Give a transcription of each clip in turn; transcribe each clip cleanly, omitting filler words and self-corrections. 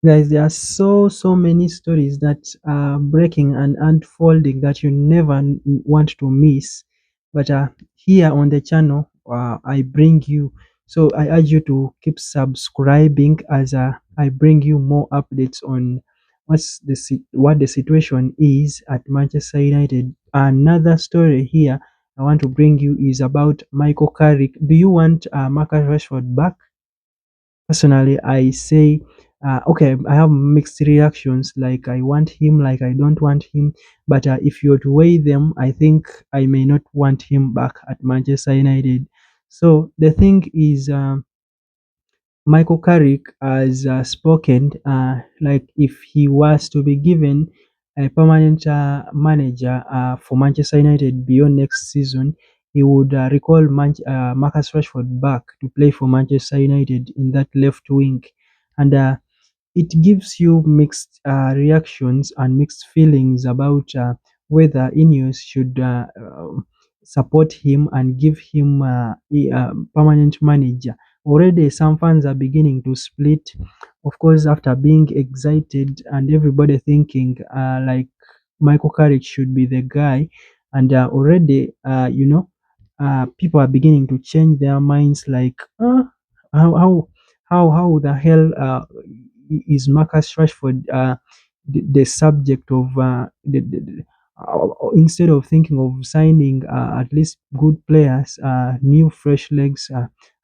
Guys, there are so many stories that are breaking and unfolding that you never want to miss. But here on the channel, I bring you. So I urge you to keep subscribing as I bring you more updates on what the situation is at Manchester United. Another story here I want to bring you is about Michael Carrick. Do you want Marcus Rashford back? Personally, I say, okay, I have mixed reactions. Like I want him, like I don't want him. But if you were to weigh them, I think I may not want him back at Manchester United. So the thing is, Michael Carrick has spoken, like if he was to be given a permanent manager for Manchester United beyond next season, he would recall Marcus Rashford back to play for Manchester United in that left wing. And it gives you mixed reactions and mixed feelings about whether Ineos should support him and give him a permanent manager. Already, some fans are beginning to split, of course, after being excited and everybody thinking like Michael Carrick should be the guy. And already, people are beginning to change their minds like, how, how, how the hell is Marcus Rashford the subject of instead of thinking of signing at least good players, new fresh legs,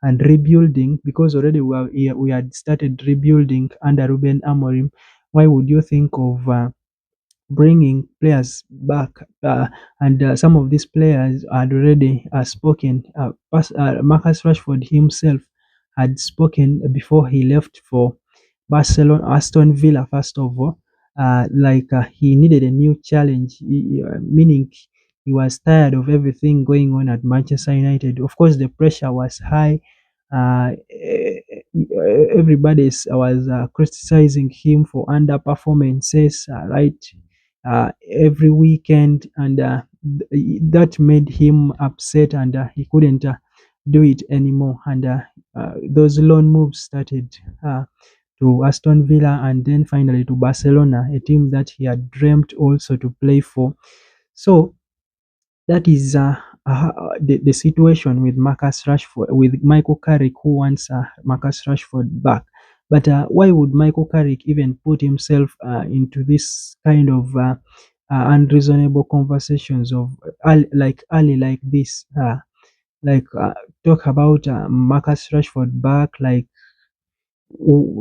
and rebuilding because already we had started rebuilding under Ruben Amorim. Why would you think of bringing players back, and some of these players had already spoken. Marcus Rashford himself had spoken before he left for Aston Villa. First of all, he needed a new challenge, meaning he was tired of everything going on at Manchester United. Of course, the pressure was high. Everybody was criticizing him for underperformances, right? Every weekend, and that made him upset, and he couldn't do it anymore. And those loan moves started to Aston Villa and then finally to Barcelona, a team that he had dreamt also to play for. So that is the situation with Marcus Rashford, with Michael Carrick, who wants Marcus Rashford back. But why would Michael Carrick even put himself into this kind of unreasonable conversations of early like this? Like talk about Marcus Rashford back, like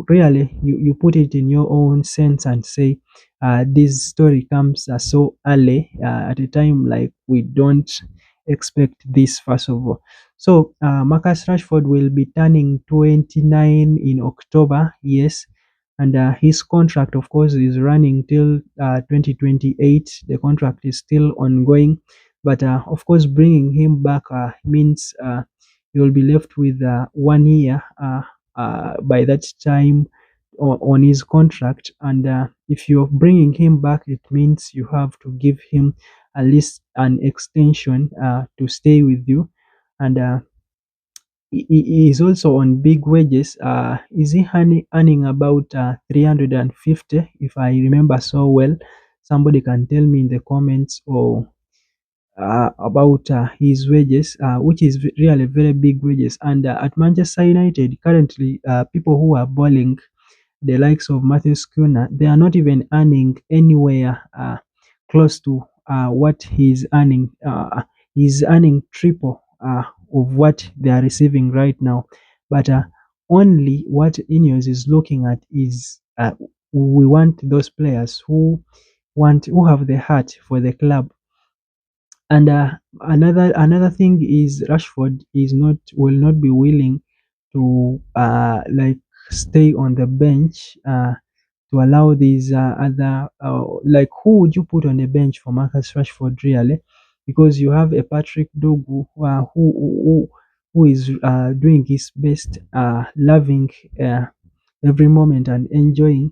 really you put it in your own sense and say this story comes so early at a time like we don't expect this first of all. So Marcus Rashford will be turning 29 in October, yes, and his contract of course is running till 2028. The contract is still ongoing, but of course bringing him back means you'll be left with 1 year by that time on his contract. And if you're bringing him back, it means you have to give him at least an extension to stay with you. And he is also on big wages. Is he earning about 350, if I remember so well? Somebody can tell me in the comments or about his wages, which is really very big wages. And at Manchester United, currently, people who are balling, the likes of Matthew Skunner, they are not even earning anywhere close to what he's earning. He's earning triple of what they are receiving right now. But only what Ineos is looking at is we want those players who have the heart for the club. And another thing is Rashford is not will not be willing to like stay on the bench to allow these other like who would you put on the bench for Marcus Rashford really? Because you have a Patrick Dogu who is doing his best, loving every moment and enjoying.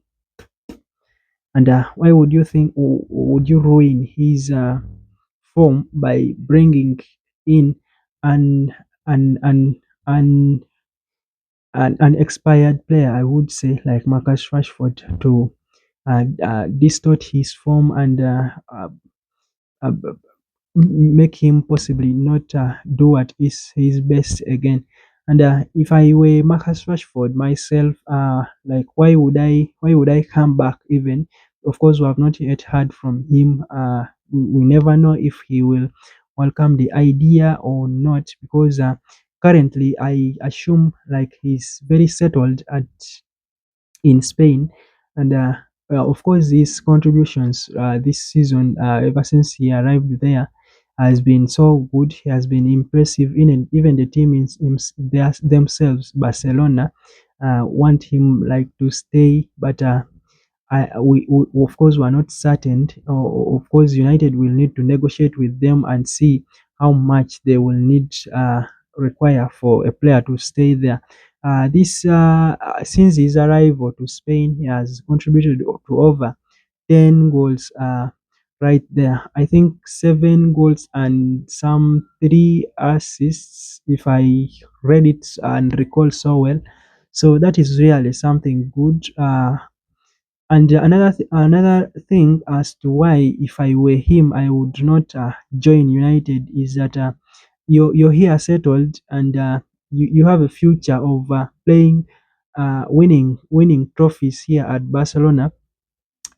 And why would you think would you ruin his form by bringing in an an an an expired player, I would say, like Marcus Rashford, to distort his form and uh, make him possibly not do what is his best again. And if I were Marcus Rashford myself, like why would I come back even? Of course, we have not yet heard from him. We never know if he will welcome the idea or not, because currently I assume like he's very settled at in Spain. And of course, his contributions this season, ever since he arrived there, has been so good. He has been impressive. Even the team themselves, Barcelona, want him like to stay, but we of course we're not certain. Of course, United will need to negotiate with them and see how much they will need require for a player to stay there. This Since his arrival to Spain, he has contributed to over 10 goals right there. I think 7 goals and some 3 assists, if I read it and recall so well. So that is really something good. And another thing as to why, if I were him, I would not join United is that you're here settled, and you have a future of playing, winning trophies here at Barcelona.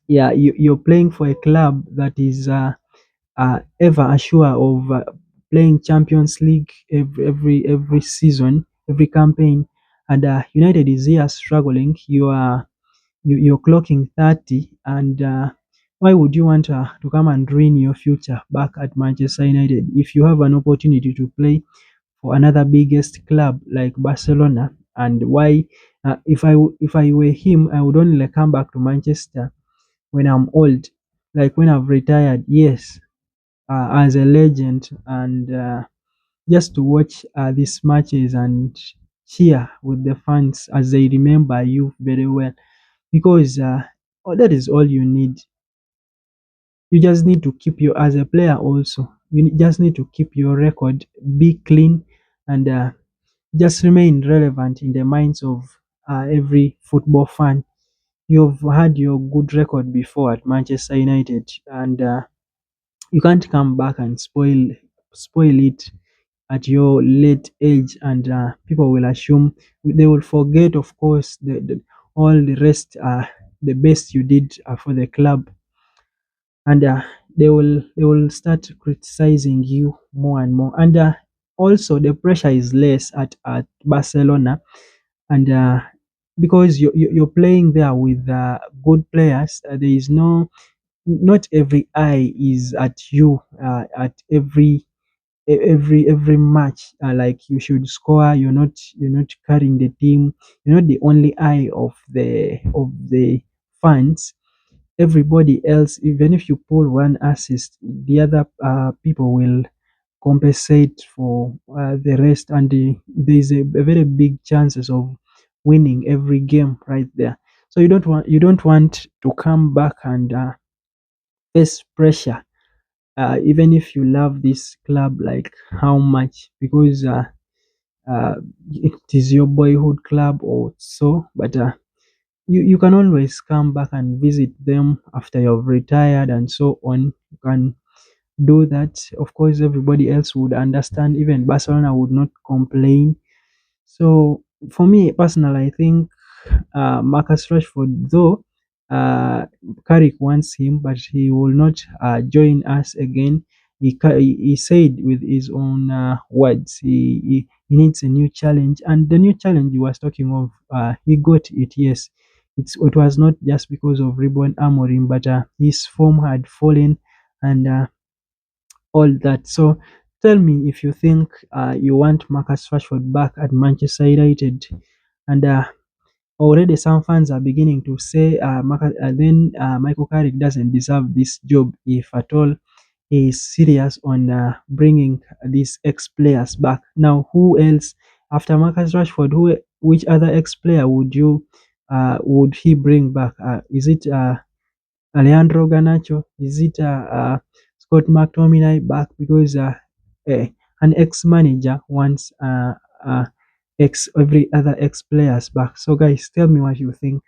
Yeah, you're playing for a club that is ever assured of playing Champions League every season, every campaign, and United is here struggling. You're clocking 30, and why would you want to come and ruin your future back at Manchester United if you have an opportunity to play for another biggest club like Barcelona? And why, if I were him, I would only come back to Manchester when I'm old, like when I've retired, yes, as a legend, and just to watch these matches and cheer with the fans as they remember you very well, because that is all you need. You just need to keep your, as a player also, just need to keep your record, be clean, and just remain relevant in the minds of every football fan. You've had your good record before at Manchester United, and you can't come back and spoil it at your late age, and people will assume, they will forget, of course, all the rest, the best you did for the club, and they will start criticizing you more and more. And also, the pressure is less at Barcelona, and because you're playing there with good players, there is not every eye is at you at every match. Like, you should score. You're not carrying the team. You're not the only eye of the fans. Everybody else, even if you pull one assist, the other people will compensate for the rest, and there's a very big chances of winning every game right there. So you don't want to come back and face pressure, even if you love this club like how much, because uh, it is your boyhood club or so. But you can always come back and visit them after you've retired and so on. You can do that. Of course, everybody else would understand. Even Barcelona would not complain. So for me personally, I think Marcus Rashford, though Carrick wants him, but he will not join us again. He said with his own words, he needs a new challenge, and the new challenge he was talking of, he got it. Yes, it was not just because of Reborn Amorim, but his form had fallen, and all that. So tell me if you think you want Marcus Rashford back at Manchester United, and already some fans are beginning to say Michael Carrick doesn't deserve this job, if at all he is serious on bringing these ex-players back. Now, who else after Marcus Rashford? Which other ex-player would he bring back? Is it Alejandro Garnacho? Is it Scott McTominay back? Because eh, an ex-manager wants uh, every other ex players back. So guys, tell me what you think.